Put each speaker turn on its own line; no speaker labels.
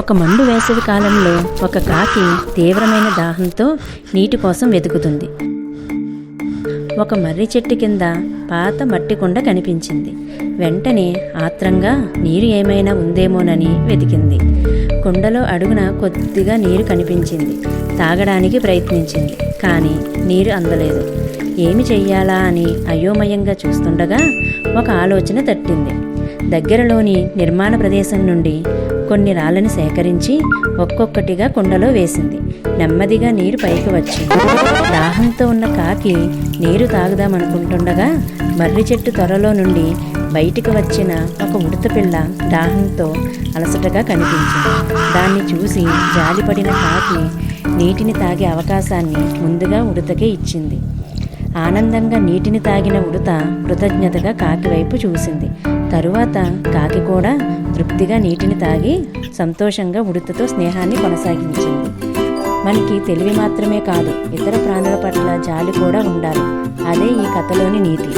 ఒక మండు వేసవి కాలంలో ఒక కాకి తీవ్రమైన దాహంతో నీటి కోసం వెతుకుతుంది. ఒక మర్రి చెట్టు కింద పాత మట్టి కుండ కనిపించింది. వెంటనే ఆత్రంగా నీరు ఏమైనా ఉందేమోనని వెతికింది. కుండలో అడుగున కొద్దిగా నీరు కనిపించింది. తాగడానికి ప్రయత్నించింది, కానీ నీరు అందలేదు. ఏమి చెయ్యాలా అని అయోమయంగా చూస్తుండగా ఒక ఆలోచన తట్టింది. దగ్గరలోని నిర్మాణ ప్రదేశం నుండి కొన్ని రాళ్ళని సేకరించి ఒక్కొక్కటిగా కుండలో వేసింది. నెమ్మదిగా నీరు పైకి వచ్చింది. దాహంతో ఉన్న కాకి నీరు తాగుదామనుకుంటుండగా మర్రి చెట్టు త్వరలో నుండి బయటికి వచ్చిన ఒక ఉడత పిల్ల దాహంతో అలసటగా కనిపించింది. దాన్ని చూసి జాలిపడిన కాకి నీటిని తాగే అవకాశాన్ని ముందుగా ఉడతకే ఇచ్చింది. ఆనందంగా నీటిని తాగిన ఉడత కృతజ్ఞతగా కాకి వైపు చూసింది. తరువాత కాకి కూడా తృప్తిగా నీటిని తాగి సంతోషంగా ఉడతతో స్నేహాన్ని కొనసాగించింది. మనకి తెలివి మాత్రమే కాదు, ఇతర ప్రాణుల పట్ల జాలి కూడా ఉండాలి. అదే ఈ కథలోని నీతి.